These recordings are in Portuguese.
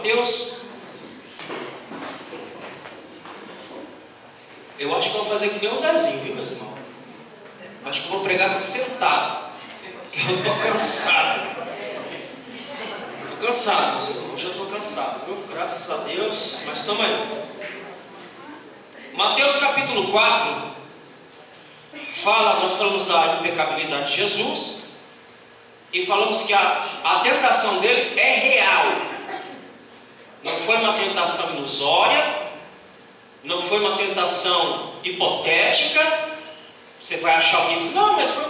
Mateus. Eu acho que eu vou fazer que nem o Zezinho, viu, meus irmãos? Acho que eu vou pregar sentado, porque eu estou cansado. Estou cansado, meus irmãos. Hoje eu estou cansado, viu? Graças a Deus, mas estamos aí. Mateus capítulo 4 fala, nós falamos da impecabilidade de Jesus e falamos que a tentação dele é real. Não foi uma tentação ilusória, não foi uma tentação hipotética. Você vai achar alguém que diz, não, mas foi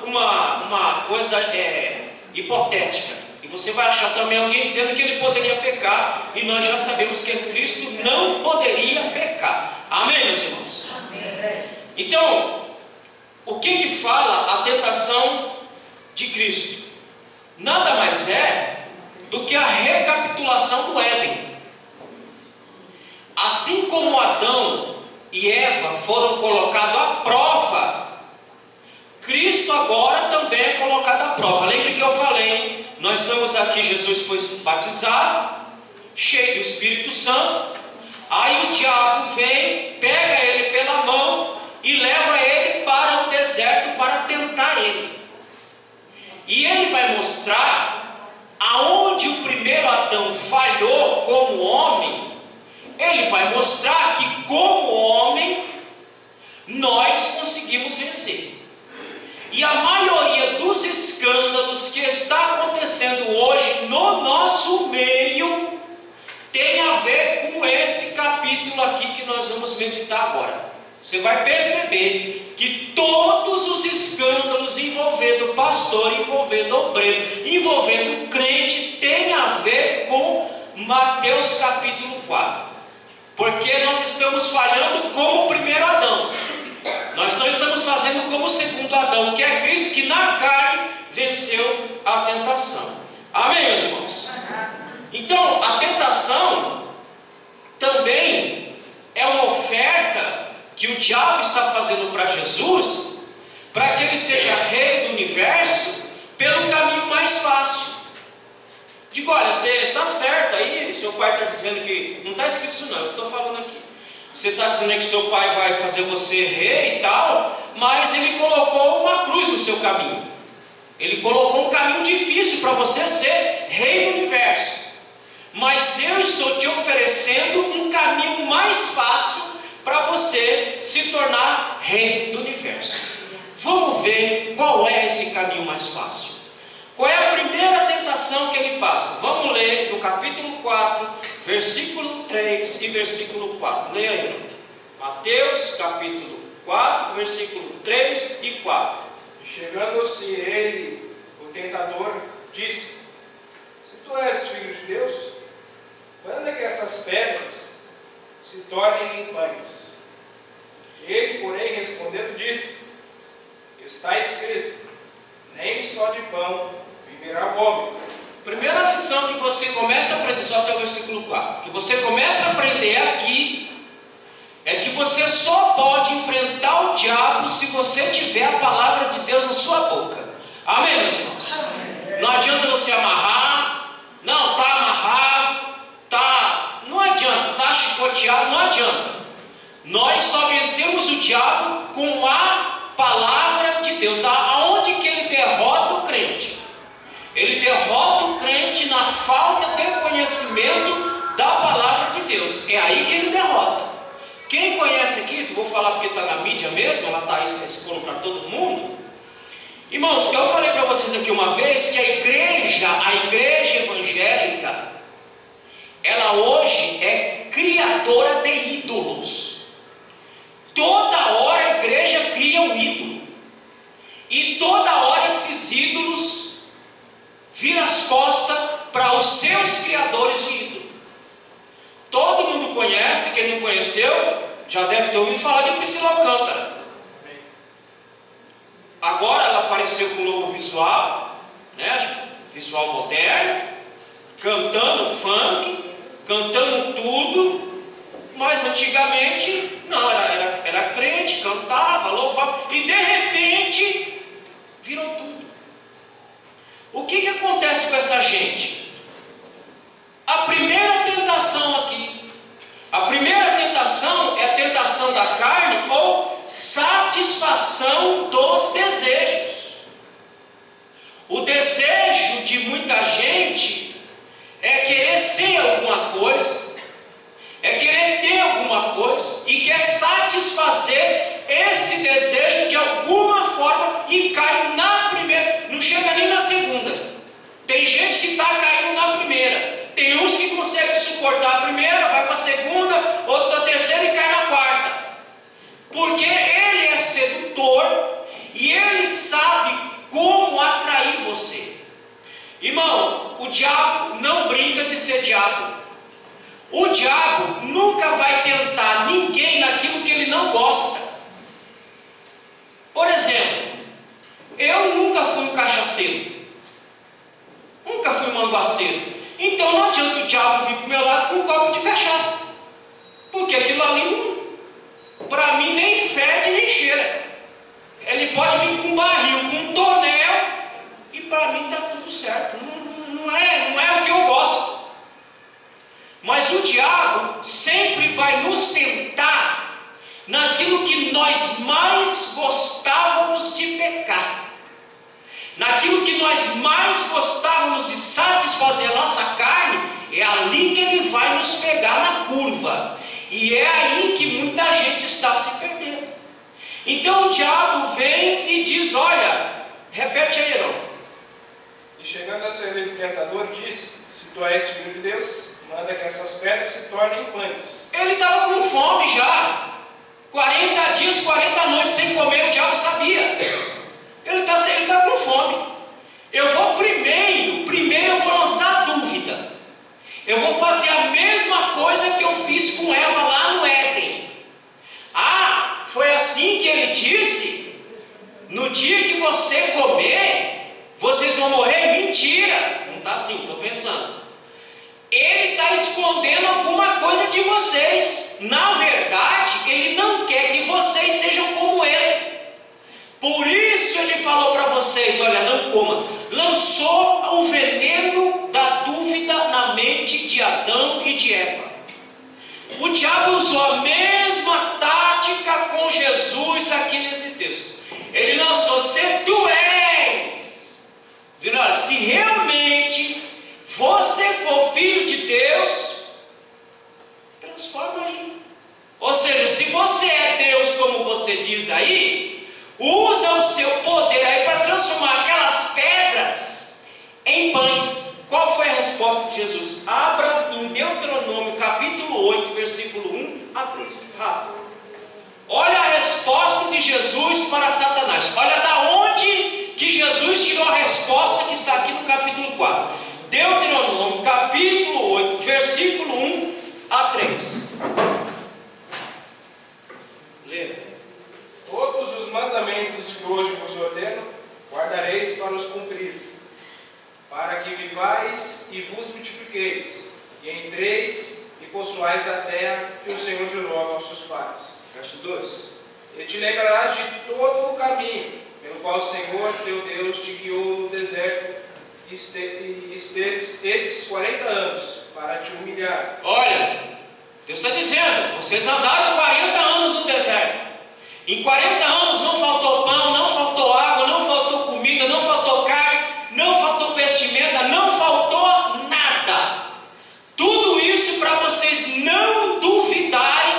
uma coisa hipotética. E você vai achar também alguém dizendo que ele poderia pecar, e nós já sabemos que Cristo não poderia pecar. Amém, meus irmãos? Amém. Então, o que fala a tentação de Cristo? Nada mais é do que a recapitulação do Éden. Assim como Adão e Eva foram colocados à prova, Cristo agora também é colocado à prova. Lembre que eu falei, nós estamos aqui, Jesus foi batizado, cheio do Espírito Santo, aí o diabo vem, pega ele pela mão e leva ele para o deserto para tentar ele. E ele vai mostrar aonde o primeiro Adão falhou como homem. Ele vai mostrar que como homem nós conseguimos vencer. E a maioria dos escândalos que está acontecendo hoje no nosso meio tem a ver com esse capítulo aqui que nós vamos meditar agora. Você vai perceber que todos os escândalos envolvendo pastor, envolvendo obreiro, envolvendo crente, tem a ver com Mateus capítulo 4. Porque nós estamos falhando como o primeiro Adão. Nós não estamos fazendo como o segundo Adão, que é Cristo, que na carne venceu a tentação. Amém, meus irmãos? Então, a tentação também é uma oferta que o diabo está fazendo para Jesus, para que ele seja rei do universo, pelo caminho mais fácil. Digo, olha, você está certo aí, seu pai está dizendo que... Não está escrito isso não, eu estou falando aqui. Você está dizendo que seu pai vai fazer você rei e tal, mas ele colocou uma cruz no seu caminho. Ele colocou um caminho difícil para você ser rei do universo. Mas eu estou te oferecendo um caminho mais fácil para você se tornar rei do universo. Vamos ver qual é esse caminho mais fácil. Qual é a primeira tentação que ele passa? Vamos ler no capítulo 4, versículo 3 e versículo 4. Leia aí. Mateus capítulo 4, versículo 3 e 4. Chegando-se ele, o tentador, disse: Se tu és filho de Deus, manda que essas pedras se tornem em pães. Ele, porém, respondendo, disse: Está escrito, nem só de pão viverá o homem. Primeira lição que você começa a aprender, só até o versículo 4, que você começa a aprender aqui, é que você só pode enfrentar o diabo se você tiver a palavra de Deus na sua boca. Amém, meus irmãos? Amém. Não adianta você amarrar, não, está amarrado, não adianta, está chicoteado, não adianta. Nós só vencemos o diabo com a palavra de Deus. Aonde que ele derrota o crente? Ele derrota o crente na falta de conhecimento da palavra de Deus. É aí que ele derrota. Quem conhece aqui, vou falar porque está na mídia mesmo, ela está aí se expondo para todo mundo. Irmãos, eu falei para vocês aqui uma vez que a igreja evangélica, ela hoje é criadora de ídolos. Toda hora a igreja cria um ídolo. E toda hora esses ídolos viram as costas para os seus criadores de ídolo. Todo mundo conhece, quem não conheceu, já deve ter ouvido falar de Priscila Alcântara. Agora ela apareceu com um novo visual, né? Visual moderno, cantando funk, cantando tudo, mas antigamente não, era crente, cantava, louvava, e de repente virou tudo. O que acontece com essa gente? A tentação é tentação da carne ou satisfação dos desejos. O desejo de muita gente é querer ser alguma coisa, é querer ter alguma coisa e quer satisfazer esse desejo de alguma forma e cai na primeira, não chega nem na segunda. Tem gente que está caindo na primeira. Tem uns que conseguem suportar a primeira, vai para a segunda, outros na terceira e cai na quarta. Porque ele é sedutor e ele sabe como atrair você. Irmão, o diabo não brinca de ser diabo. O diabo nunca vai tentar ninguém naquilo que ele não gosta. Por exemplo, eu nunca fui um cachaceiro, nunca fui um manguaceiro. Então não adianta o diabo vir para o meu lado com um copo de cachaça, porque aquilo ali, para mim, nem fede nem cheira. Ele pode vir com um barril, com um tonel, e para mim está tudo certo. Não é o que eu gosto. Mas o diabo sempre vai nos tentar naquilo que nós mais gostávamos de pecar, naquilo que nós mais gostávamos de satisfazer a nossa carne. É ali que ele vai nos pegar na curva, e é aí que muita gente está se perdendo. Então o diabo vem e diz: olha, repete aí, irmão. E chegando a ser o tentador, disse: se tu és filho de Deus, manda que essas pedras se tornem pães. Ele estava com fome já, 40 dias, 40 noites sem comer. O diabo sabia. Ele está com fome. Eu vou primeiro eu vou lançar dúvida. Eu vou fazer a mesma coisa que eu fiz com Eva lá no Éden. Ah, foi assim que ele disse: no dia que você comer, vocês vão morrer? Mentira, não está assim, estou pensando. Ele está escondendo alguma coisa de vocês. Na verdade, ele não quer que vocês sejam como ele. Por isso ele falou para vocês: olha, não coma. Lançou o veneno da dúvida na mente de Adão e de Eva. O diabo usou a mesma tática com Jesus aqui nesse texto. Ele lançou: se tu és, dizendo: olha, se realmente você for filho de Deus, transforma aí. Ou seja, se você é Deus como você diz aí, usa o seu poder aí para transformar aquelas pedras em pães. Qual foi a resposta de Jesus? Abra em Deuteronômio capítulo 8, versículo 1 a 3. Rápido. Olha a resposta de Jesus para Satanás. Olha da onde que Jesus tirou a resposta que está aqui no capítulo 4. Deuteronômio capítulo 8, versículo 1 a 3. Lê. Todos os mandamentos que hoje vos ordeno, guardareis para os cumprir, para que vivais e vos multipliqueis, e entreis e possuais a terra que o Senhor jurou a vossos pais. Verso 2. E te lembrarás de todo o caminho pelo qual o Senhor teu Deus te guiou no deserto, e estes 40 anos para te humilhar. Olha, Deus está dizendo: vocês andaram 40 anos no deserto. Em 40 anos não faltou pão, não faltou água, não faltou comida, não faltou carne, não faltou vestimenta, não faltou nada. Tudo isso para vocês não duvidarem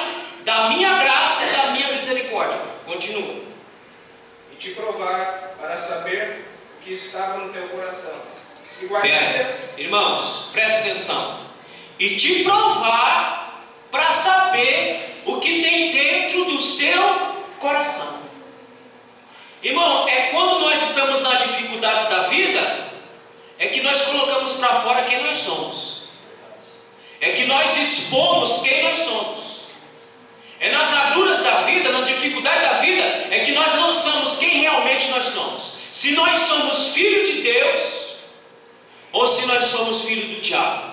da minha graça e da minha misericórdia. Continua. E te provar para saber o que estava no teu coração. Se guardares... Irmãos, presta atenção. E te provar para saber o que tem dentro do seu coração. Irmão, é quando nós estamos nas dificuldades da vida, é que nós colocamos para fora quem nós somos. É que nós expomos quem nós somos. É nas agruras da vida, nas dificuldades da vida, é que nós lançamos quem realmente nós somos. Se nós somos filho de Deus, ou se nós somos filho do diabo.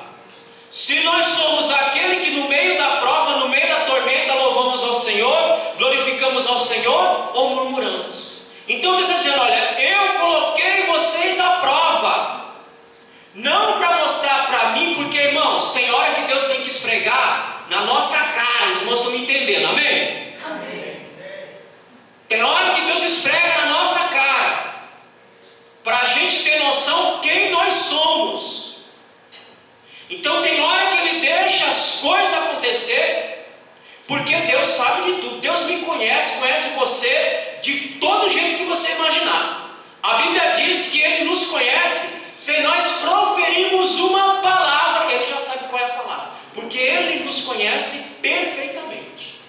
Se nós somos aquele que no meio da prova, no meio da tormenta, louvamos ao Senhor, glorificamos ao Senhor, ou murmuramos. Então Deus está dizendo: olha, eu coloquei vocês à prova, não para mostrar para mim, porque, irmãos, tem hora que Deus tem que esfregar na nossa cara. Os irmãos estão me entendendo. entendendo, amém? Amém. Tem hora que Deus esfrega na nossa cara, para a gente ter noção quem nós somos. Então tem hora que Ele deixa as coisas acontecer, porque Deus sabe de tudo. Deus me conhece, conhece você de todo jeito que você imaginar. A Bíblia diz que Ele nos conhece se nós proferimos uma palavra. Ele já sabe qual é a palavra, porque Ele nos conhece perfeitamente.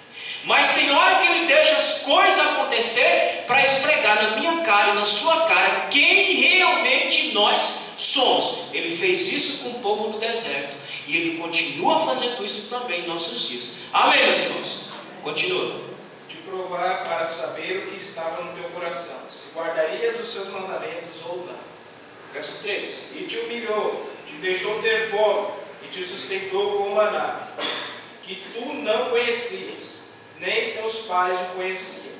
Mas tem hora que Ele deixa as coisas acontecer para esfregar na minha cara e na sua cara quem realmente nós somos. Ele fez isso com o povo no deserto, e Ele continua fazendo isso também em nossos dias. Amém, meus irmãos? Continua. De provar para saber o que estava no teu coração, se guardarias os seus mandamentos ou não. Verso 3. E te humilhou, te deixou ter fome, e te sustentou com o maná, que tu não conhecias, nem teus pais o conheciam,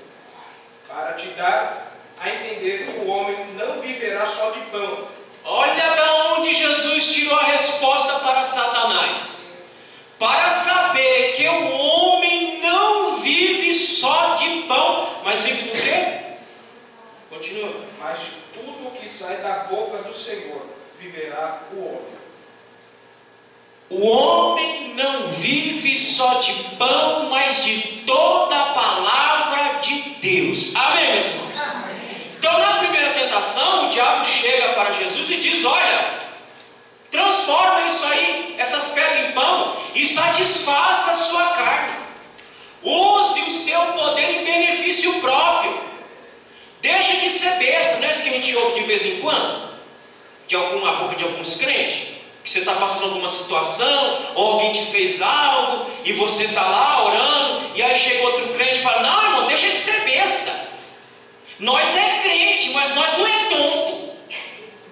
para te dar a entender que o homem não viverá só de pão. Olha da onde Jesus tirou a resposta para Satanás. Para saber que o homem não vive só de pão, mas vive do quê? Continua. Mas de tudo o que sai da boca do Senhor viverá o homem. O homem não vive só de pão, mas de toda a palavra de Deus. Amém, meus irmãos? Então, na primeira tentação, o diabo chega para Jesus e diz: olha, transforma isso aí, essas pedras em pão, e satisfaça a sua carne. Use o seu poder em benefício próprio. Deixa de ser besta. Não é isso que a gente ouve de vez em quando, a boca de alguns crentes, que você está passando alguma situação, ou alguém te fez algo, e você está lá orando, e aí chega outro crente e fala: não, irmão, deixa de ser besta. Nós é crente, mas nós não é tonto.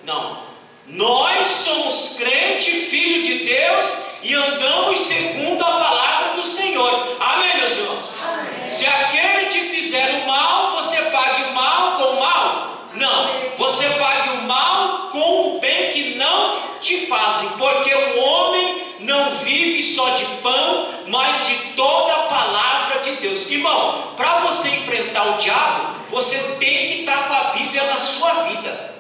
Não, nós somos crente, filho de Deus, e andamos segundo a palavra do Senhor. Amém, meus irmãos? Amém. Se aquele te fizer o mal, você pague o mal com o mal? Não, você pague o mal com o bem que não te fazem, porque o homem não vive só de pão, mas de toda a palavra de Deus. Irmão, para você enfrentar o diabo, você tem que estar com a Bíblia na sua vida.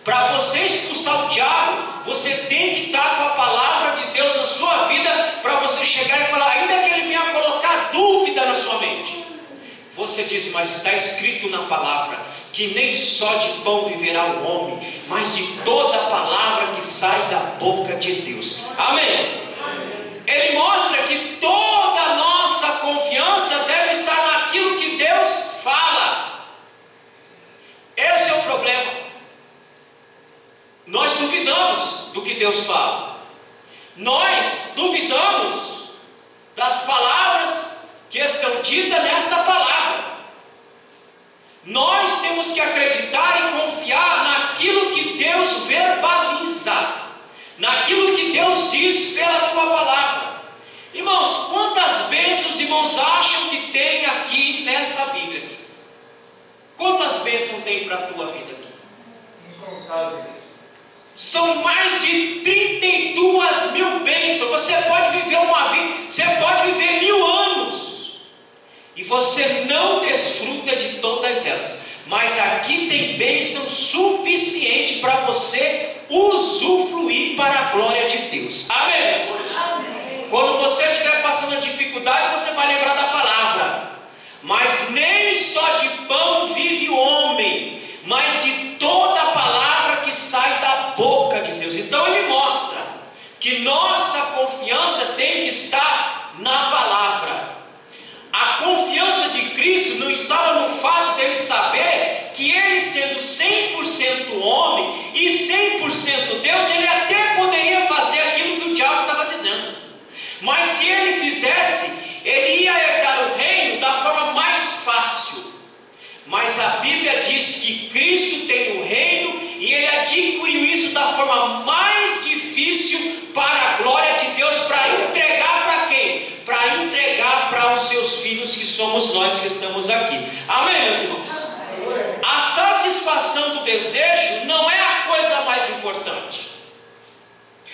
Para você expulsar o diabo, você tem que estar com a palavra de Deus na sua vida, para você chegar e falar, ainda que ele venha colocar dúvida na sua mente, você diz: mas está escrito na palavra que nem só de pão viverá o homem, mas de toda a palavra que sai da boca de Deus. Amém? Ele mostra que toda a nossa confiança deve estar naquilo que Deus fala. Esse é o problema. Nós duvidamos do que Deus fala. Nós duvidamos das palavras que estão ditas nesta palavra. Nós temos que acreditar e confiar naquilo que Deus verbaliza, naquilo que Deus diz pela tua palavra. Irmãos, quantas bênçãos irmãos acham que tem aqui nessa Bíblia aqui? Quantas bênçãos tem para a tua vida aqui? Incontáveis. São mais de 32 mil bênçãos. Você pode viver uma vida, você pode viver 1000 anos, e você não desfruta de todas elas. Mas aqui tem bênção suficiente para você usufruir para a glória de Deus. Amém? Amém. Quando você estiver passando dificuldade, você vai lembrar da palavra. Mas nem só de pão vive o homem, mas de toda a palavra que sai da boca de Deus. Então ele mostra que nossa confiança tem que estar na palavra. A confiança de Cristo não estava no fato dele saber que ele, sendo 100% homem e 100% Deus, ele até poderia fazer aquilo que o diabo estava dizendo. Mas se ele fizesse, ele ia herdar o reino da forma mais fácil. Mas a Bíblia diz que Cristo tem o reino e ele adquiriu isso da forma mais difícil para a glória de Deus, para entregar para quem? Para entregar para os seus filhos, que somos nós que estamos aqui. Amém, meus irmãos? A satisfação do desejo não é a coisa mais importante.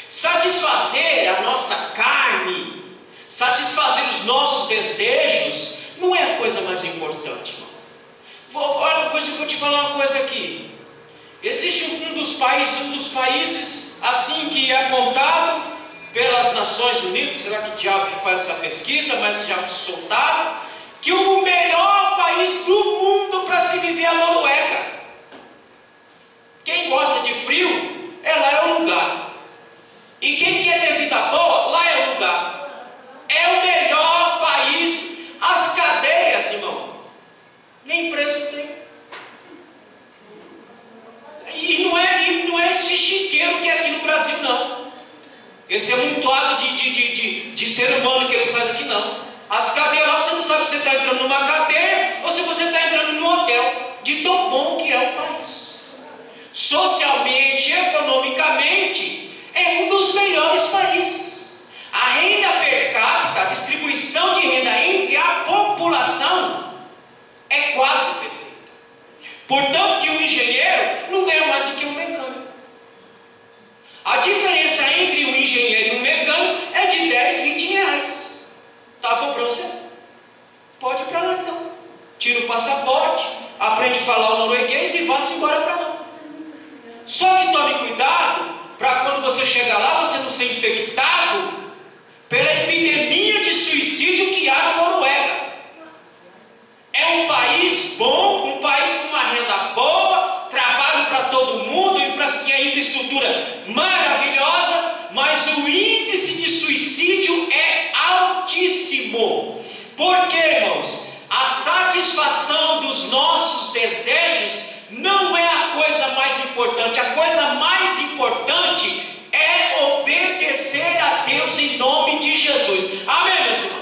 Satisfazer a nossa carne, Satisfazer os nossos desejos não é a coisa mais importante, irmão. Vou te falar uma coisa aqui. Existe um dos países assim que é apontado pelas Nações Unidas, será que diabo que faz essa pesquisa, mas já soltaram, que o melhor país do mundo para se viver é a Noruega. Quem gosta de frio, lá é o lugar. E quem quer ter vida boa, lá é o lugar. É o melhor país. As cadeias, irmão, nem preço tem. E não é esse chiqueiro que é aqui no Brasil, não. Esse amontoado de ser humano que eles fazem aqui, não. As cadeias lá, você não sabe se você está entrando numa cadeia ou se você está entrando num hotel, de tão bom que é o país. Socialmente, economicamente, é um dos melhores países. A renda per capita, a distribuição de renda entre a população é quase perfeita. Portanto, que o engenheiro não ganha mais do que um mecânico. A diferença entre um engenheiro e um mecânico é de 10, 20 reais. Tá bom para você? Pode ir para lá então. Tira o passaporte, aprende a falar o norueguês e vá-se embora para lá. Só que tome cuidado para quando você chegar lá, você não ser infectado pela epidemia de suicídio que há na Noruega. É um país bom, um país com uma renda boa, trabalho para todo mundo, infraestrutura maravilhosa, mas o índice de suicídio é altíssimo. Por quê, irmãos? A satisfação dos nossos desejos não é a coisa mais importante. A coisa mais importante é obedecer a Deus em nome de Jesus. Amém, meus irmãos?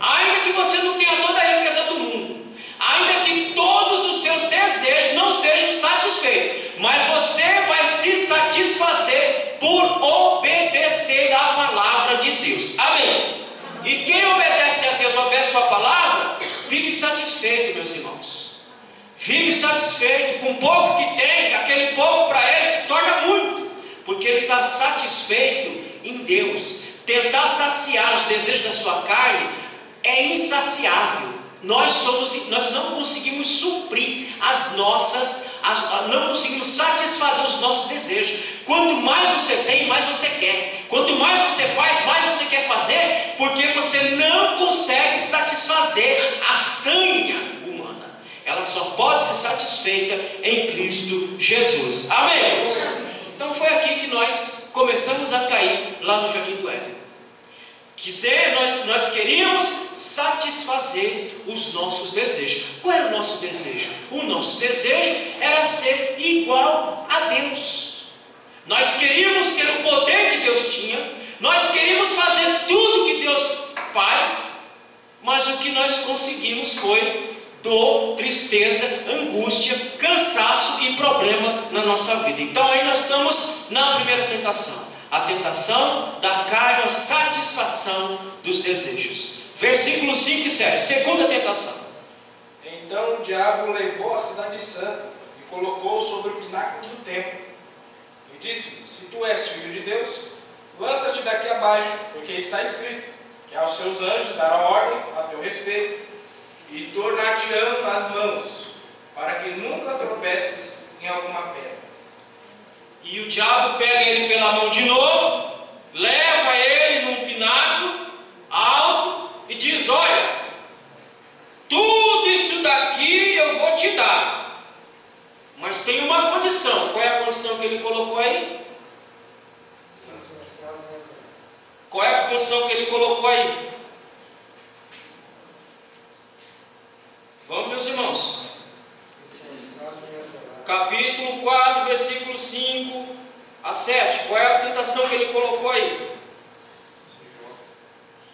Ainda que você não tenha toda a riqueza do mundo, ainda que todos os seus desejos não sejam satisfeitos, mas você vai se satisfazer por obedecer à palavra de Deus. Amém? E quem obedece a Deus, obedece a sua palavra, vive satisfeito, meus irmãos. Vive satisfeito com o pouco que tem. Aquele pouco para ele se torna muito, porque ele está satisfeito em Deus. Tentar saciar os desejos da sua carne é insaciável. Nós não conseguimos suprir não conseguimos satisfazer os nossos desejos. Quanto mais você tem, mais você quer. Quanto mais você faz, mais você quer fazer, porque você não consegue satisfazer a sanha humana. Ela só pode ser satisfeita em Cristo Jesus. Amém? Então foi aqui que nós começamos a cair lá no Jardim do Éden. Nós queríamos satisfazer os nossos desejos. Qual era o nosso desejo? O nosso desejo era ser igual a Deus. Nós queríamos ter o poder que Deus tinha. Nós queríamos fazer tudo que Deus faz. Mas o que nós conseguimos foi dor, tristeza, angústia, cansaço e problema na nossa vida. Então aí nós estamos na primeira tentação. A tentação da carne, a satisfação dos desejos. Versículos 5 e 7. Segunda tentação. Então o diabo levou a cidade santa e colocou sobre o pináculo do templo. E disse: se tu és filho de Deus, lança-te daqui abaixo, porque está escrito que aos seus anjos dará ordem a teu respeito, e tornar-te-ão nas mãos, para que nunca tropeces em alguma pedra. E o diabo pega ele pela mão de novo, leva ele num pináculo alto e diz: olha, tudo isso daqui eu vou te dar, mas tem uma condição. Qual é a condição que ele colocou aí? Qual é a condição que ele colocou aí? Vamos, meus irmãos. Capítulo 4, versículo 5 a 7. Qual é a tentação que ele colocou aí?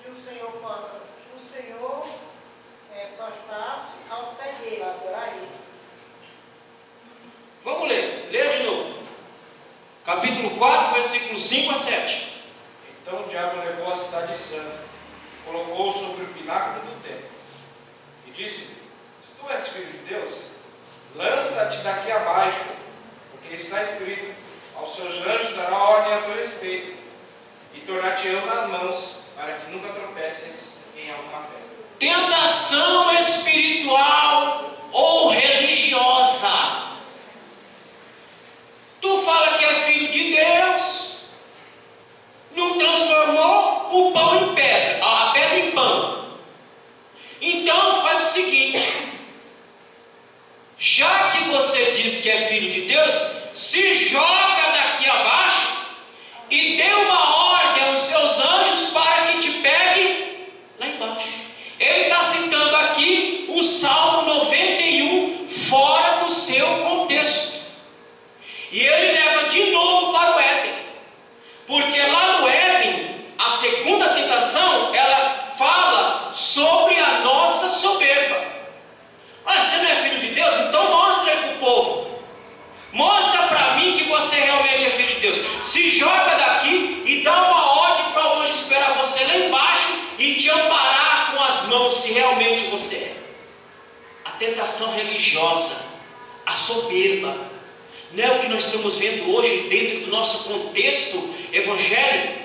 Se o Senhor prostrasse aos pés dele, adorar ele. Vamos ler. Leia de novo. Capítulo 4, versículo 5 a 7. Então o diabo levou a cidade santa, colocou-o sobre o pináculo do templo, e disse: se tu és filho de Deus, lança-te daqui abaixo, porque está escrito: aos seus anjos dará ordem a teu respeito, e tornar-te-ão nas mãos, para que nunca tropeces em alguma pedra. Tentação espiritual ou religiosa. Tu fala que é filho de Deus, não transformou o pão em pedra, a pedra em pão. Então faz o seguinte: já que você diz que é filho de Deus, se joga daqui abaixo e dê uma ordem aos seus anjos para que te pegue lá embaixo. Ele está citando aqui o Salmo 91 fora do seu contexto. E ele leva de novo para o Éden. Porque lá no Éden, a segunda tentação, ela fala sobre a nossa soberba. Olha, você não é filho de Deus? Então mostra aí para o povo. Mostra para mim que você realmente é filho de Deus. Se joga daqui e dá uma ordem para o anjo esperar você lá embaixo e te amparar com as mãos, se realmente você é. A tentação religiosa, a soberba, não é o que nós estamos vendo hoje dentro do nosso contexto evangélico?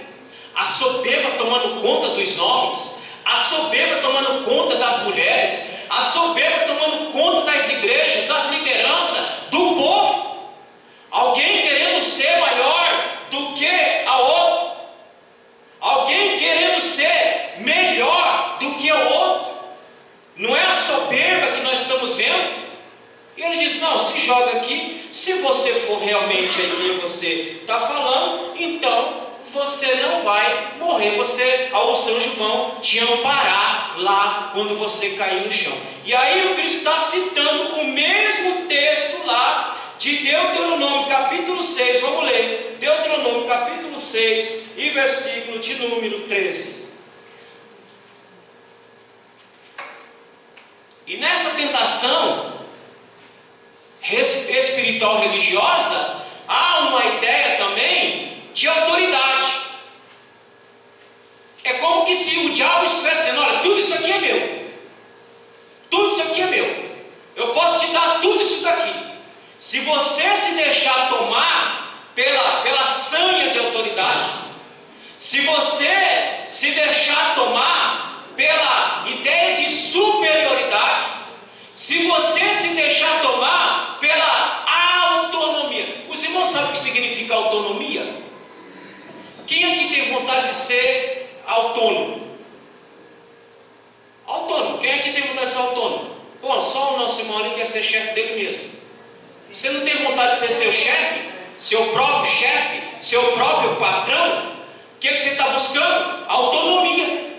A soberba tomando conta dos homens, a soberba tomando conta das mulheres, a soberba tomando conta das igrejas, das lideranças, do povo. Alguém querendo ser maior do que a outro, alguém querendo ser melhor do que o outro. Não é a soberba que nós estamos vendo? E ele diz: não, se joga aqui. Se você for realmente aí quem você está falando, então você não vai morrer. Os anjos vão te amparar lá quando você cair no chão. E aí o Cristo está citando o mesmo texto lá de Deuteronômio capítulo 6. Vamos ler Deuteronômio capítulo 6 e versículo de número 13. E nessa tentação espiritual religiosa, há uma ideia também de autoridade. É como que se o diabo estivesse dizendo: olha, tudo isso aqui é meu, tudo isso aqui é meu, eu posso te dar tudo isso daqui. Se você se deixar tomar pela sanha de autoridade, se você se deixar tomar pela ideia de superioridade, se você se deixar tomar pela autonomia. Os irmãos sabem o que significa autonomia? Quem aqui tem vontade de ser autônomo? Autônomo, quem aqui tem vontade de ser autônomo? Bom, só o nosso irmão ali quer ser chefe dele mesmo. Você não tem vontade de ser seu chefe, seu próprio patrão? O que você está buscando? Autonomia.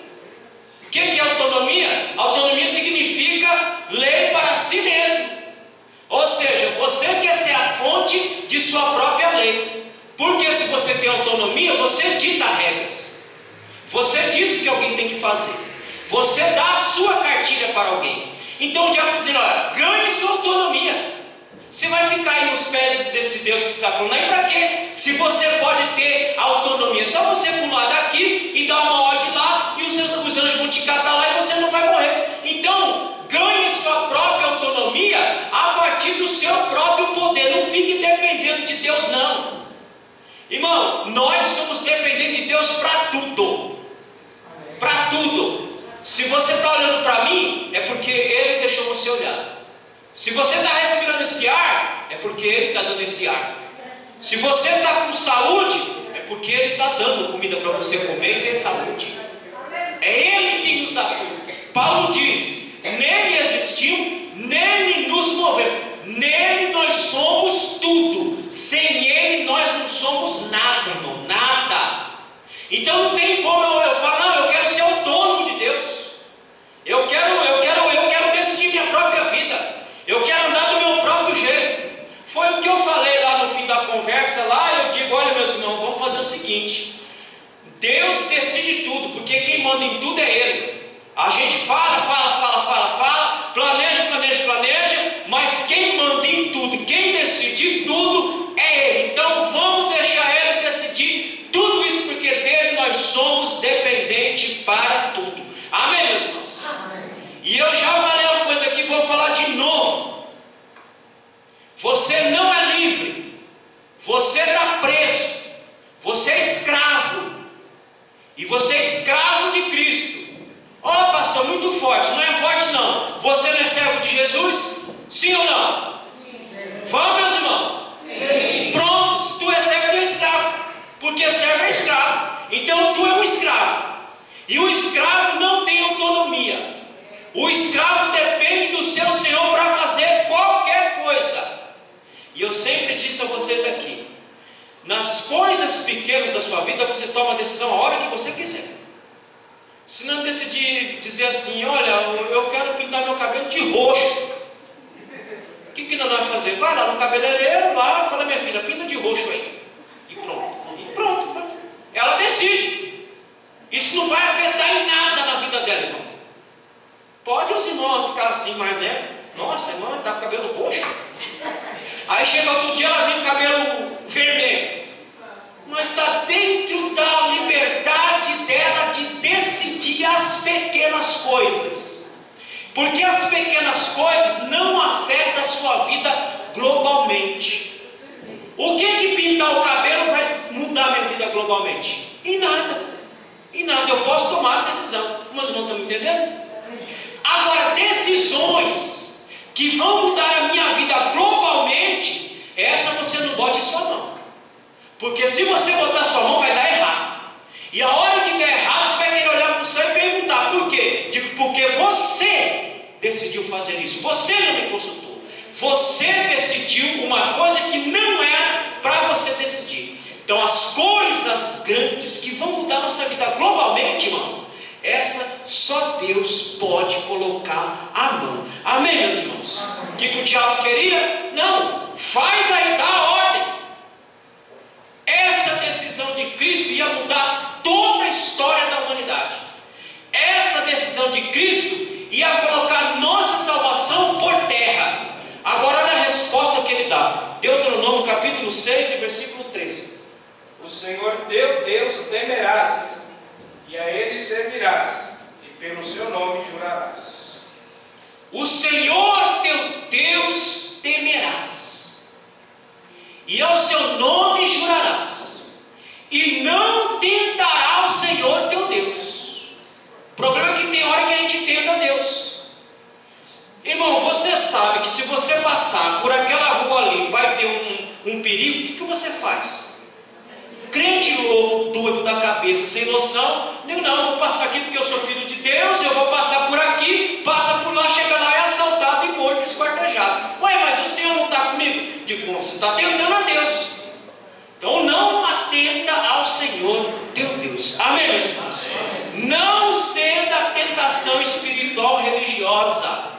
O que é autonomia? Autonomia significa lei para si mesmo. Ou seja, você quer ser a fonte de sua própria lei. Porque se você tem autonomia, você dita regras. Você diz o que alguém tem que fazer. Você dá a sua cartilha para alguém. Então o diabo está dizendo: olha, ganhe sua autonomia. Você vai ficar aí nos pés desse Deus que está falando aí para quê? Se você pode ter autonomia, só você pular daqui e dar uma ordem lá, e os anjos vão te catar lá e você não vai morrer. Então, ganhe sua própria autonomia a partir do seu próprio poder. Não fique dependendo de Deus, não. Irmão, nós somos dependentes de Deus para tudo. Para tudo. Se você está olhando para mim, é porque Ele deixou você olhar. Se você está respirando esse ar, é porque Ele está dando esse ar. Se você está com saúde, é porque Ele está dando comida para você comer e ter saúde. É Ele quem nos dá tudo. Paulo diz: nele existimos, nele nos movemos, nele nós somos tudo. Sem Ele nós não somos nada, irmão, nada. Então não tem como eu falar: não, eu quero ser autônomo de Deus. Eu quero decidir minha própria vida. Eu quero andar do meu próprio jeito. Foi o que eu falei lá no fim da conversa. Lá eu digo: olha, meus irmãos, vamos fazer o seguinte: Deus decide tudo, porque quem manda em tudo é Ele. A gente fala, planeja, mas quem manda em tudo, quem decide tudo é Ele. Então vamos deixar Ele decidir tudo isso, porque dele nós somos dependentes para tudo. Amém, meus irmãos? Amém. E eu já falei uma coisa aqui, vou falar de novo. Você não é livre, você está preso, você é escravo, e você Você é escravo de Cristo. Ó, pastor, muito forte. Não é forte não. Você não é servo de Jesus? Sim ou não? Vamos, meus irmãos? Sim. Pronto, se tu é servo, tu é escravo. Porque servo é escravo. Então tu é um escravo. E o escravo não tem autonomia. O escravo depende do seu senhor para fazer qualquer coisa. E eu sempre disse a vocês aqui, nas coisas pequenas da sua vida, você toma a decisão a hora que você quiser. Se não decidir dizer assim, olha, eu quero pintar meu cabelo de roxo, o que nós vamos fazer? Vai lá no cabeleireiro, lá, fala, minha filha, pinta de roxo aí. E pronto. Ela decide. Isso não vai afetar em nada na vida dela, irmão. Pode os irmãos ficar assim, mas né? Nossa, irmã, está com cabelo roxo. Aí chega outro dia, ela vem com cabelo vermelho. Mas está dentro da liberdade dela de decidir as pequenas coisas. Porque as pequenas coisas não afetam a sua vida globalmente. O que pintar o cabelo vai mudar minha vida globalmente? Em nada. Em nada. Eu posso tomar a decisão. Mas não estão me entendendo? Agora, decisões que vão mudar a minha vida globalmente, essa você não bote sua mão. Porque se você botar sua mão, vai dar errado. E a hora que der errado, você vai querer olhar para o céu e perguntar, por quê? Digo, porque você decidiu fazer isso. Você não me consultou. Você decidiu uma coisa que não era para você decidir. Então, as coisas grandes que vão mudar a nossa vida globalmente, irmão, essa só Deus pode colocar a mão. Amém, meus irmãos? O que o diabo queria? Não, faz aí, dá a ordem. Essa decisão de Cristo ia mudar toda a história da humanidade. Essa decisão de Cristo ia colocar nossa salvação por terra. Agora olha a resposta que ele dá. Deuteronômio capítulo 6 e versículo 13. O Senhor teu Deus temerás, e a Ele servirás, e pelo seu nome jurarás. O Senhor teu Deus temerás, e ao seu nome jurarás, e não tentará o Senhor teu Deus. O problema é que tem hora que a gente tenta Deus. Irmão, você sabe que se você passar por aquela rua ali, vai ter um perigo, o que você faz? Crente louco, doido da cabeça, sem noção, não, eu vou passar aqui porque eu sou filho de Deus, eu vou passar por aqui, passa por lá, chega lá, é assaltado e morto, esquartejado. Ué, mas o Senhor não está comigo? Digo, você está tentando a Deus. Então não atenta ao Senhor teu Deus. Amém, meus irmãos? Não ceda à tentação espiritual religiosa.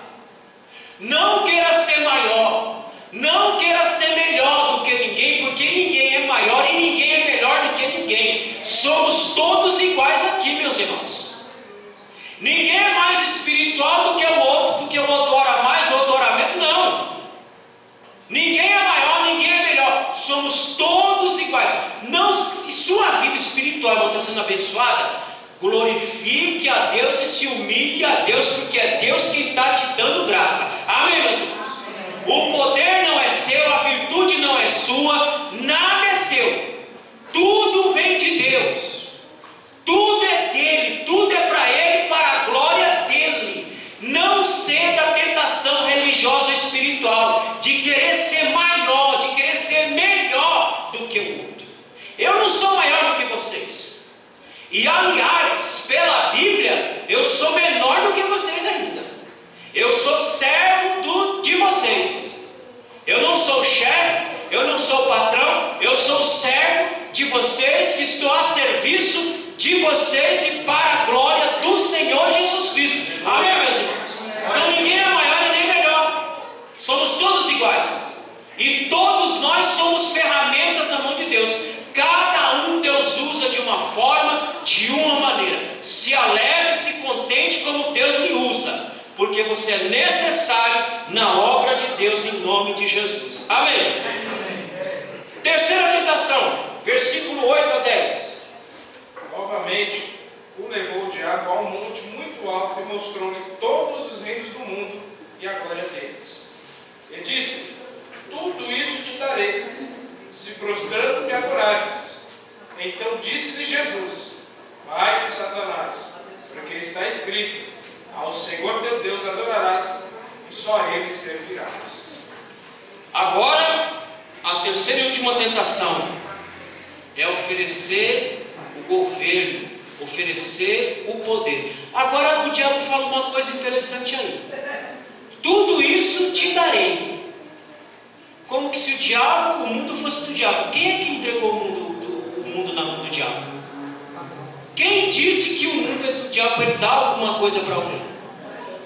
Não queira ser maior. Não queira ser melhor do que ninguém, porque ninguém é maior e ninguém é melhor do que ninguém. Somos todos iguais aqui, meus irmãos. Ninguém é mais espiritual do que o outro, porque o outro ora mais, o outro ora menos. Não. Ninguém é maior, ninguém é melhor. Somos todos iguais. Não, se sua vida espiritual não está sendo abençoada, glorifique a Deus e se humilhe a Deus, porque é Deus quem está te dando graça. Amém, meus irmãos? O poder não é seu, a virtude não é sua, nada é seu. Tudo vem de Deus. Tudo é dele, tudo é para ele, para a glória dele. Não ceda à tentação religiosa ou espiritual de querer ser maior, de querer ser melhor do que o outro. Eu não sou maior do que vocês. E aliás, pela Bíblia, eu sou menor do que vocês ainda. Eu sou servo de vocês. Eu não sou chefe, eu não sou patrão, eu sou servo de vocês, que estou a serviço de vocês e para a glória do Senhor Jesus Cristo. Amém, meus irmãos? Então ninguém é maior e nem melhor. Somos todos iguais. E todos nós somos ferramentas na mão de Deus. Cada um Deus usa de uma forma, de uma maneira. Se alegre, se contente como Deus me usa, porque você é necessário na obra de Deus em nome de Jesus. Amém? Terceira tentação, versículo 8 a 10. Novamente, o levou o diabo a um monte muito alto e mostrou-lhe todos os reinos do mundo e a glória deles. E disse: tudo isso te darei, se prostrando me adorares. Então disse-lhe Jesus: Ai de Satanás, porque está escrito: ao Senhor teu Deus adorarás, e só a Ele servirás. Agora, a terceira e última tentação é oferecer o governo, oferecer o poder. Agora o diabo fala uma coisa interessante aí: tudo isso te darei. Como que se o mundo fosse do diabo. Quem é que entregou o mundo na mão do diabo? Quem disse que o mundo é do diabo para ele dar alguma coisa para alguém?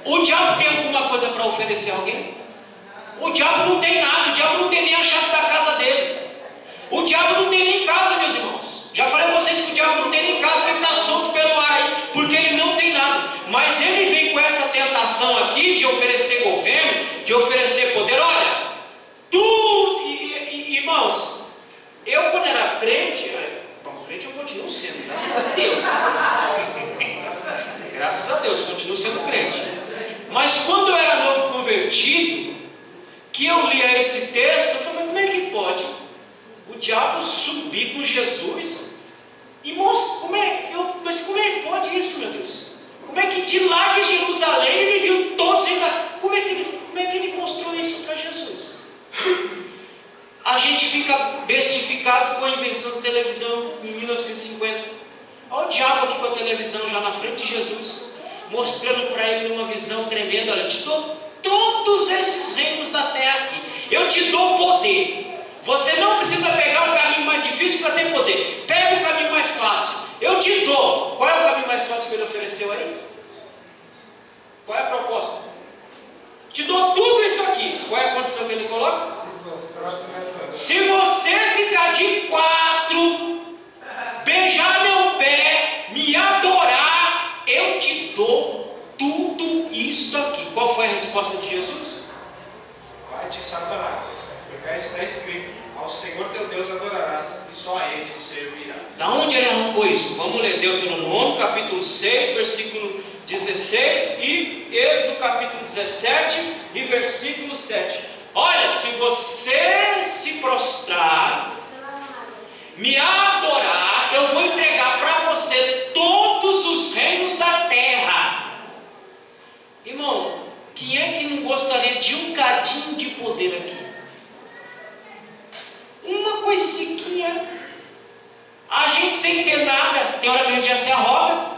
O diabo tem alguma coisa para oferecer a alguém? O diabo não tem nada, o diabo não tem nem a chave da casa dele. O diabo não tem nem casa, meus irmãos. Já falei para vocês que o diabo não tem nem casa, ele está solto pelo ar aí, porque ele não tem nada. Mas ele vem com essa tentação aqui de oferecer governo, de oferecer poder. Olha, irmãos, eu quando era crente eu continuo sendo, graças a Deus. Graças a Deus, continuo sendo crente. Mas quando eu era novo convertido, que eu lia esse texto, eu falei: como é que pode o diabo subir com Jesus e mostrar? Mas como é que pode isso, meu Deus? Como é que de lá de Jerusalém ele viu todos ainda? Como é que ele mostrou isso para Jesus? A gente fica bestificado com a invenção da televisão em 1950. Olha o diabo aqui com a televisão já na frente de Jesus, mostrando para ele uma visão tremenda: olha, eu te dou todos esses reinos da terra aqui, eu te dou poder. Você não precisa pegar o caminho mais difícil para ter poder, pega o caminho mais fácil, eu te dou. Qual é o caminho mais fácil que ele ofereceu aí? Qual é a proposta? Te dou tudo isso aqui. Qual é a condição que ele coloca? Se você ficar de quatro, beijar meu pé, me adorar, eu te dou tudo isso aqui. Qual foi a resposta de Jesus? Vai de Satanás, porque está escrito: ao Senhor teu Deus adorarás, e só a Ele servirás. Da onde ele arrancou isso? Vamos ler Deuteronômio capítulo 6, versículo 16 e Êxodo capítulo 17 e versículo 7. Olha, se você se prostrar, me adorar, eu vou entregar para você todos os reinos da terra. Irmão, quem é que não gostaria de um cadinho de poder aqui? Uma coisinha. A gente sem ter nada, tem hora que a gente já se arroga.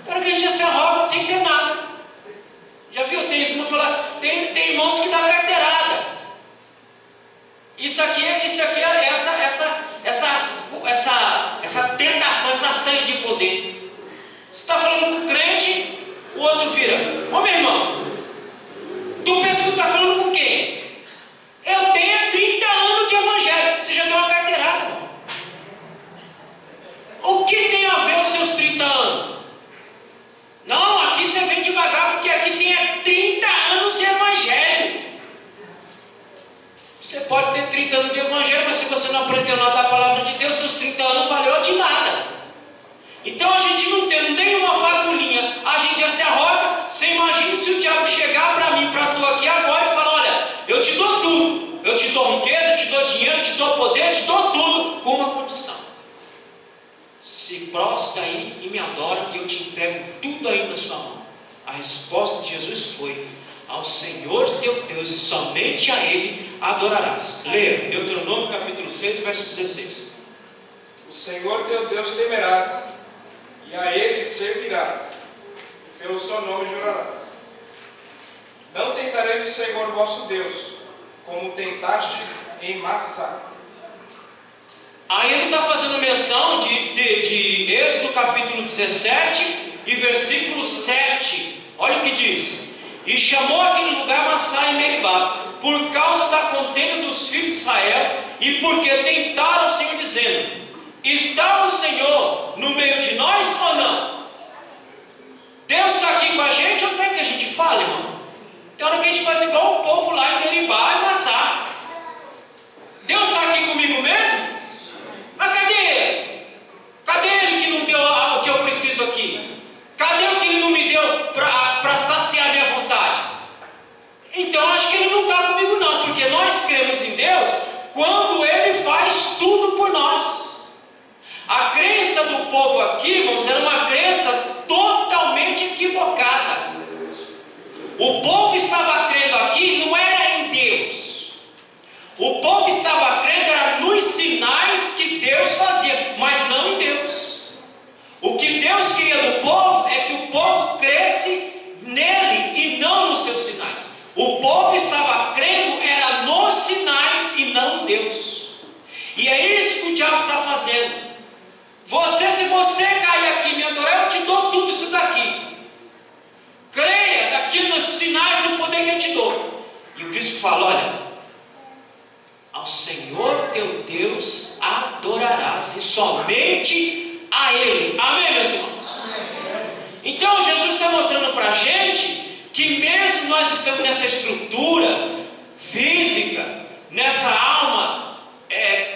Tem hora que a gente já se arroga sem ter nada. Já viu? Tem irmãos que dão carteirada. Isso aqui é essa tentação, essa sangue de poder. Você está falando com o crente, o outro vira: ô meu irmão, tu pensa que tu está falando com quem? Eu tenho 30 anos de evangelho. Você já deu uma carteirada, irmão. O que tem a ver os seus 30 anos? Não, aqui você vem devagar, porque aqui tem 30 anos de evangelho. Você pode ter 30 anos de evangelho, mas se você não aprendeu nada da palavra de Deus, seus 30 anos não valeu de nada. Então a gente não tendo nenhuma fagulhinha, a gente já se arroga. Você imagina se o diabo chegar para mim, para tu aqui agora e falar: olha, eu te dou tudo, eu te dou riqueza, eu te dou dinheiro, eu te dou poder, eu te dou tudo, com uma condição: se prostra aí e me adora, e eu te entrego tudo aí na sua mão. A resposta de Jesus foi: ao Senhor teu Deus, e somente a Ele adorarás. Leia Deuteronômio capítulo 6, verso 16. O Senhor teu Deus temerás, e a Ele servirás, e pelo seu nome jurarás. Não tentareis o Senhor vosso Deus, como tentastes em Massá. Aí ele está fazendo menção de Êxodo capítulo 17 e versículo 7. Olha o que diz: e chamou aquele lugar Massá em Meribá, por causa da contenda dos filhos de Israel, e porque tentaram o Senhor, dizendo: está o Senhor no meio de nós ou não? Deus está aqui com a gente, ou como é que a gente fala, irmão? Tem hora que a gente faz igual o povo lá em Meribá e Massá. Deus está aqui comigo mesmo? Mas cadê ele? Cadê ele que não deu o que eu preciso aqui? Cadê o que ele não me deu para saciar minha vontade? Então acho que ele não está comigo não, porque nós cremos em Deus quando ele faz tudo por nós. A crença do povo você cair aqui e me adorar, eu te dou tudo isso daqui. Creia daquilo nos sinais do poder que eu te dou. E o Cristo fala: olha, ao Senhor teu Deus adorarás, e somente a Ele. Amém, meus irmãos? Então Jesus está mostrando para a gente que mesmo nós estamos nessa estrutura física, nessa alma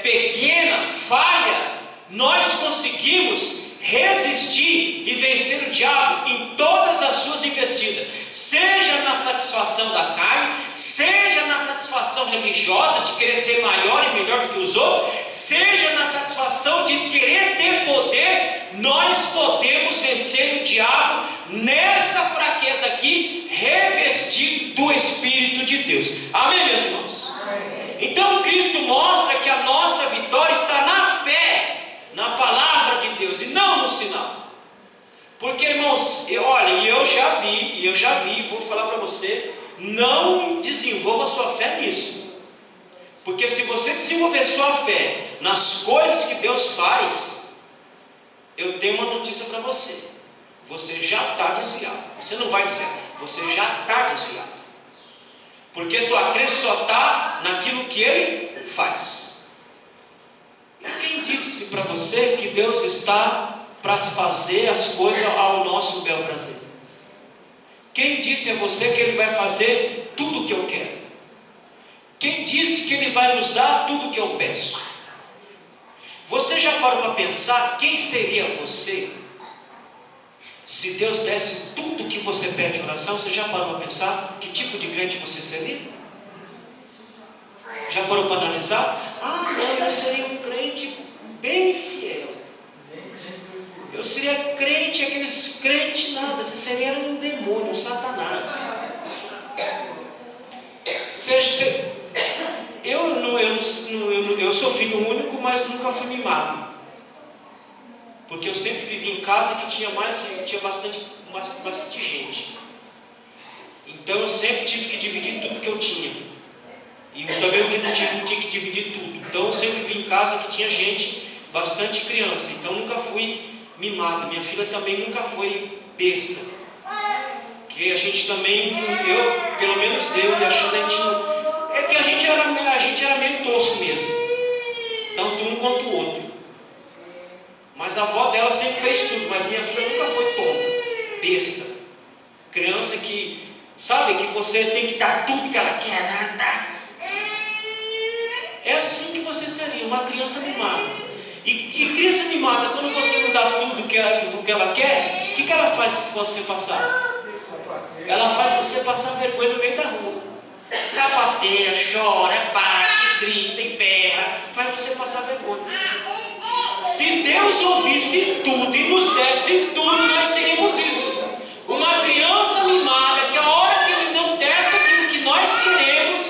pequena, falha, nós conseguimos resistir e vencer o diabo em todas as suas investidas, seja na satisfação da carne, seja na satisfação religiosa de querer ser maior e melhor do que os outros, seja na satisfação de querer ter poder. Nós podemos vencer o diabo nessa fraqueza aqui, revestido do Espírito de Deus. Amém, meus irmãos? Amém. Então Cristo mostra que a nossa vitória está na fé, na palavra de Deus, e não no sinal. Porque, irmãos, olha, eu já vi, vou falar para você, não desenvolva sua fé nisso. Porque se você desenvolver sua fé nas coisas que Deus faz, eu tenho uma notícia para você: você já está desviado. Você não vai desviar, você já está desviado. Porque tua crença só está naquilo que Ele faz. E quem disse para você que Deus está para fazer as coisas ao nosso bel prazer? Quem disse a você que Ele vai fazer tudo o que eu quero? Quem disse que Ele vai nos dar tudo o que eu peço? Você já parou para pensar quem seria você se Deus desse tudo o que você pede em oração? Você já parou para pensar que tipo de crente você seria? Já parou para analisar? Eu seria um crente bem fiel. Eu seria crente, aqueles crentes nada. Você seria um demônio, um satanás. Eu sou filho único, mas nunca fui mimado. Porque eu sempre vivi em casa que tinha bastante gente. Então eu sempre tive que dividir tudo que eu tinha. E também eu não tinha que dividir tudo. Então eu sempre vim em casa que tinha gente, bastante criança. Então nunca fui mimado. Minha filha também nunca foi besta. Que a gente também, pelo menos eu e a Xanda, é que a gente era meio tosco mesmo. Tanto um quanto o outro. Mas a avó dela sempre fez tudo. Mas minha filha nunca foi tonta, besta. Criança que, sabe, que você tem que dar tudo que ela quer, dar. É assim que você seria, uma criança mimada. E criança mimada, quando você não dá tudo que ela quer, o que ela faz com você passar? Ela faz você passar vergonha no meio da rua. Sapateia, chora, bate, grita e berra, faz você passar vergonha. Se Deus ouvisse tudo e nos desse tudo, nós seríamos isso. Uma criança mimada, que a hora que Ele não desse aquilo que nós queremos,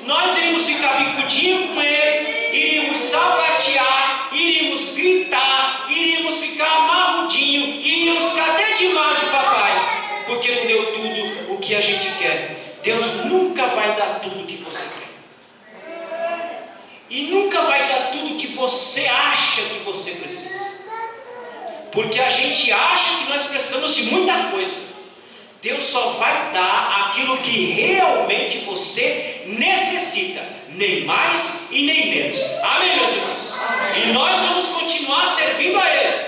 nós iríamos ficar bicudinho com Ele, iríamos sapatear, iríamos gritar, iríamos ficar amarrudinho, iríamos ficar até de mal de papai, porque não deu tudo o que a gente quer. Deus nunca vai dar tudo o que você quer. E nunca vai dar tudo o que você acha que você precisa. Porque a gente acha que nós precisamos de muita coisa. Deus só vai dar aquilo que realmente você necessita, nem mais e nem menos. Amém, meus irmãos? Amém. E nós vamos continuar servindo a Ele,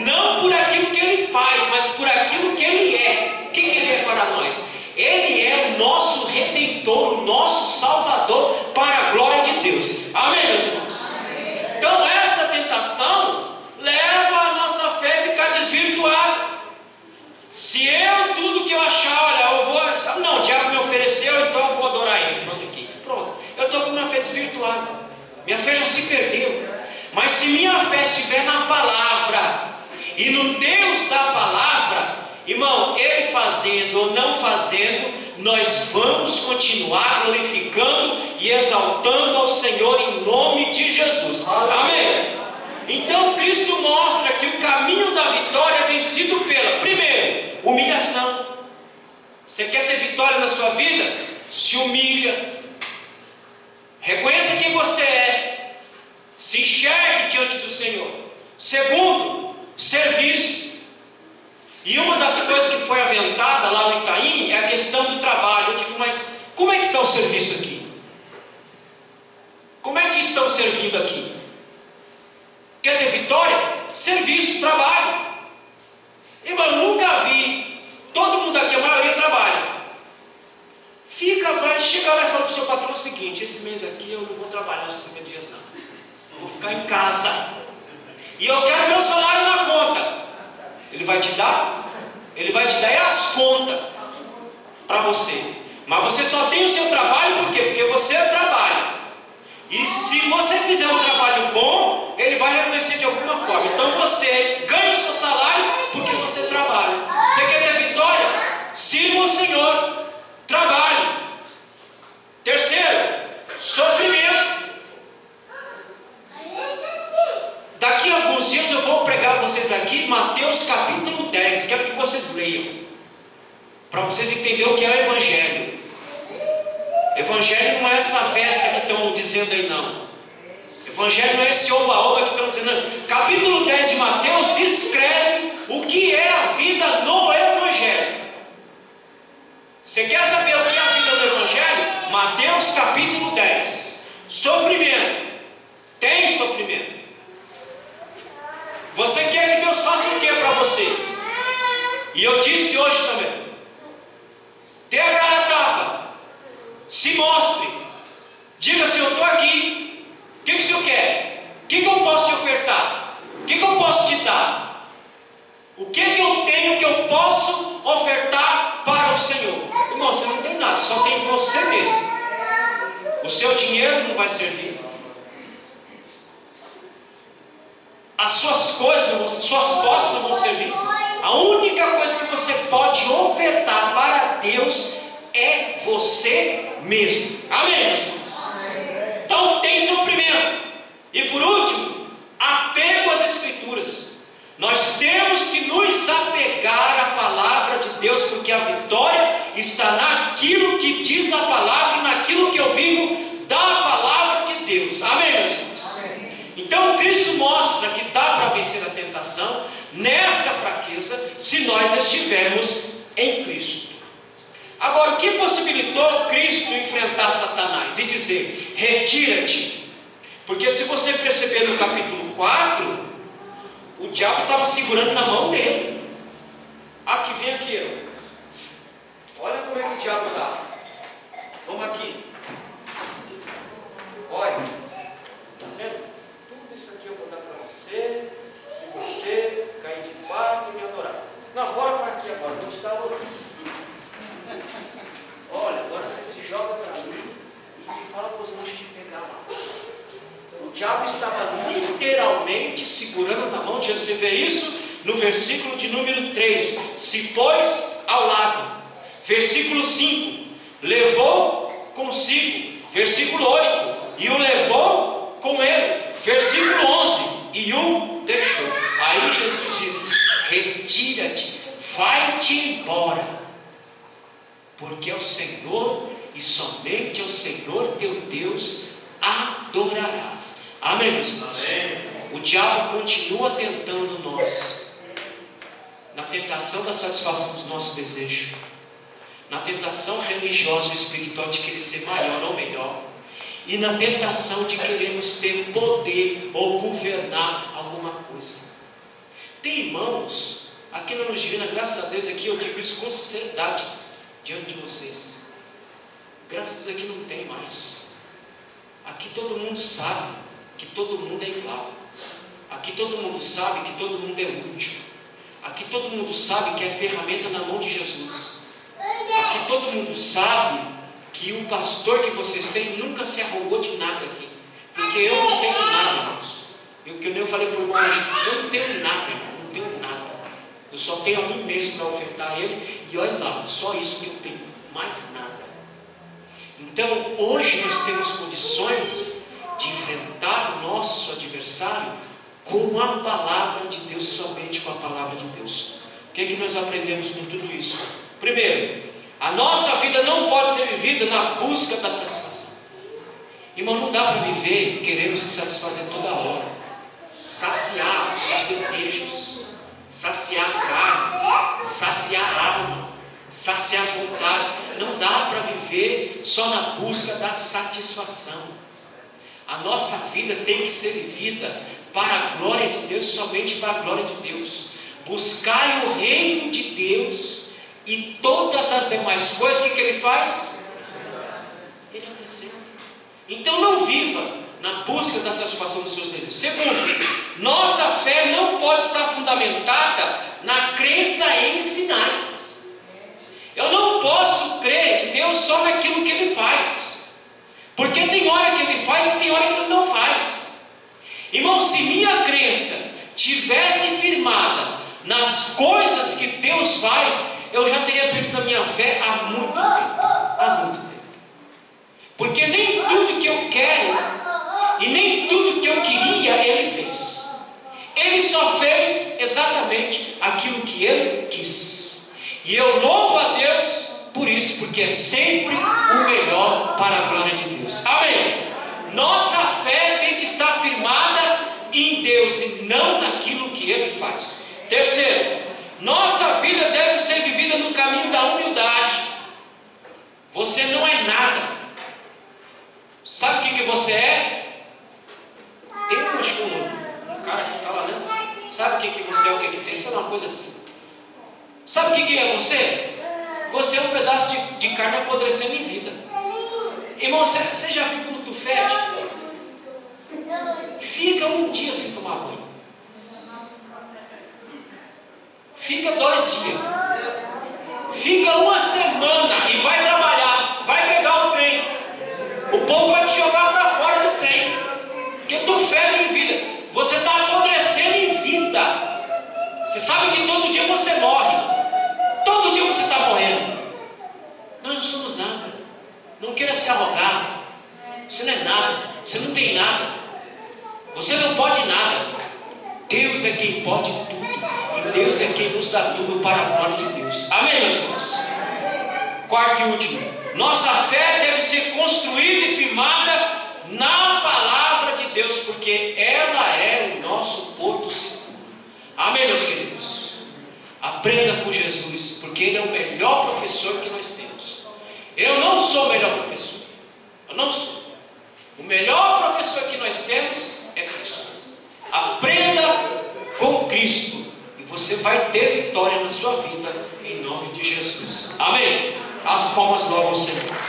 não por aquilo que Ele faz, mas por aquilo que Ele é. O que Ele é para nós? Ele é o nosso Redentor, o nosso Salvador, para a glória de Deus. Amém, meus irmãos? Amém. Então esta tentação leva a nossa fé a ficar desvirtuada. Se tudo que eu achar, olha, eu vou, não, o diabo me ofereceu, então eu vou adorar Ele. Pronto aqui, pronto. Eu estou com minha fé desvirtuada. Minha fé já se perdeu. Mas se minha fé estiver na palavra e no Deus da palavra, irmão, Ele fazendo ou não fazendo, nós vamos continuar glorificando e exaltando ao Senhor em nome de Jesus. Amém? Então Cristo mostra que o caminho da vitória é vencido pela, primeiro, humilhação. Você quer ter vitória na sua vida? Se humilha. Reconheça quem você é. Se enxergue diante do Senhor. Segundo, serviço. E uma das coisas que foi aventada lá no Itaim é a questão do trabalho. Eu digo, mas como é que está o serviço aqui? Como é que estão servindo aqui? Quer ter vitória? Serviço, trabalho. Irmão, eu nunca vi, todo mundo aqui, a maioria trabalha. Vai, chega lá e fala para o seu patrão o seguinte: esse mês aqui eu não vou trabalhar os 30 dias não. Eu vou ficar em casa. E eu quero meu salário na conta. Ele vai te dar? Ele vai te dar as contas para você. Mas você só tem o seu trabalho por quê? Porque você trabalha. E se você fizer um trabalho bom, ele vai reconhecer de alguma forma. Então você ganha o seu salário porque você trabalha. Você quer ter vitória? Sirva o Senhor. Trabalhe. Terceiro, sofrimento. Daqui a alguns dias eu vou pregar a vocês aqui Mateus capítulo 10. Quero que vocês leiam, para vocês entenderem o que é o Evangelho. Evangelho não é essa festa que estão dizendo aí, não. Evangelho não é esse oba-oba que estão dizendo, não. Capítulo 10 de Mateus descreve o que é a vida no Evangelho. Você quer saber o que é a vida no Evangelho? Mateus capítulo 10. Sofrimento. Tem sofrimento. Você quer que Deus faça o que para você? E eu disse hoje também: dê a cara a tapa. Se mostre. Diga: se eu estou aqui, o que o Senhor quer? O que eu posso te ofertar? O que eu posso te dar? O que eu tenho que eu posso ofertar para o Senhor? Irmão, você não tem nada, só tem você mesmo. O seu dinheiro não vai servir. As suas coisas, suas posses não vão servir. A única coisa que você pode ofertar para Deus é você mesmo. Amém, meus irmãos? Então tem sofrimento. E por último, apego às Escrituras. Nós temos que nos apegar à palavra de Deus, porque a vitória está naquilo que diz a palavra e naquilo que eu vivo da palavra de Deus. Amém, meus irmãos? Amém. Então Cristo mostra que dá para vencer a tentação nessa fraqueza, se nós estivermos em Cristo. Agora, o que possibilitou Cristo enfrentar Satanás e dizer: retira-te? Porque se você perceber no capítulo 4, o diabo estava segurando na mão dele. Aqui, vem aqui. Olha como é que o diabo está. Vamos aqui. Olha. Está vendo? Tudo isso aqui eu vou dar para você. Se você cair de quatro e me adorar. Não, bora para aqui agora. Vou te dar outro. Olha, agora você se joga para mim e me fala para os anjos te pegar lá. O diabo estava literalmente segurando na mão de Jesus. Você vê isso no versículo de número 3. Se pôs ao lado. Versículo 5. Levou consigo. Versículo 8. E o levou com ele. Versículo 11. E o deixou. Aí Jesus disse: retira-te, vai-te embora, porque ao Senhor e somente ao Senhor teu Deus adorarás. Amém, meus irmãos? O diabo continua tentando nós, na tentação da satisfação dos nossos desejos, na tentação religiosa e espiritual de querer ser maior ou melhor, e na tentação de queremos ter poder ou governar alguma coisa. Tem irmãos, aqui na Luz Divina, graças a Deus, aqui eu digo isso com sinceridade diante de vocês, graças a Deus aqui não tem mais. Aqui todo mundo sabe que todo mundo é igual. Aqui todo mundo sabe que todo mundo é útil. Aqui todo mundo sabe que é ferramenta na mão de Jesus. Aqui todo mundo sabe que o pastor que vocês têm nunca se arrogou de nada aqui. Porque eu não tenho nada, irmãos. Eu, que eu falei por hoje, eu não tenho nada, irmão, não tenho nada. Eu só tenho a mim mesmo para ofertar a Ele. E olha lá, só isso que eu tenho, mais nada. Então hoje nós temos condições de enfrentar o nosso adversário com a palavra de Deus, somente com a palavra de Deus. O que é que nós aprendemos com tudo isso? Primeiro, a nossa vida não pode ser vivida na busca da satisfação. Irmão, não dá para viver querendo se satisfazer toda hora, saciar os seus desejos. saciar a carne, saciar a alma, saciar a vontade. Não dá para viver só na busca da satisfação. A nossa vida tem que ser vivida para a glória de Deus, somente para a glória de Deus. Buscai o reino de Deus e todas as demais coisas, o que Ele faz? Ele acrescenta. Então não viva na busca da satisfação dos seus desejos. Segundo, nossa fé não pode estar fundamentada na crença em sinais. Eu não posso crer em Deus só naquilo que Ele faz, porque tem hora que Ele faz e tem hora que Ele não faz. Irmão, se minha crença tivesse firmada nas coisas que Deus faz, eu já teria perdido a minha fé há muito tempo. Há muito tempo. Porque nem tudo que eu quero e nem tudo que eu queria Ele fez. Ele só fez exatamente aquilo que Ele quis. E eu louvo a Deus por isso, porque é sempre o melhor para a glória de Deus. Amém? Nossa fé tem que estar firmada em Deus e não naquilo que Ele faz. Terceiro, nossa vida deve ser vivida no caminho da humildade. Você não é nada. Sabe o que você é? Tem um cara que fala, né? Sabe o que você é, o que tem? Isso é uma coisa assim. Sabe o que é você? Você é um pedaço de carne apodrecendo em vida. Irmão, você já viu como tu fede? Fica um dia sem tomar banho. Fica 2 dias. Fica uma semana e vai trabalhar. Vai pegar o trem. O povo vai te jogar para fora do trem. Porque tu fede em vida. Você está apodrecendo em vida. Você sabe que todo dia você morre. Todo dia você está morrendo. Nós não somos nada. Não queira se arrogar. Você não é nada. Você não tem nada. Você não pode nada. Deus é quem pode tudo. E Deus é quem nos dá tudo para a glória de Deus. Amém, meus irmãos? Quarto e último. Nossa fé deve ser construída e firmada na palavra de Deus, porque ela é o nosso porto seguro. Amém, meus queridos? Aprenda com Jesus, porque Ele é o melhor professor que nós temos. Eu não sou o melhor professor. Eu não sou. O melhor professor que nós temos é Cristo. Aprenda com Cristo e você vai ter vitória na sua vida, em nome de Jesus. Amém? As palmas louvam ao Senhor.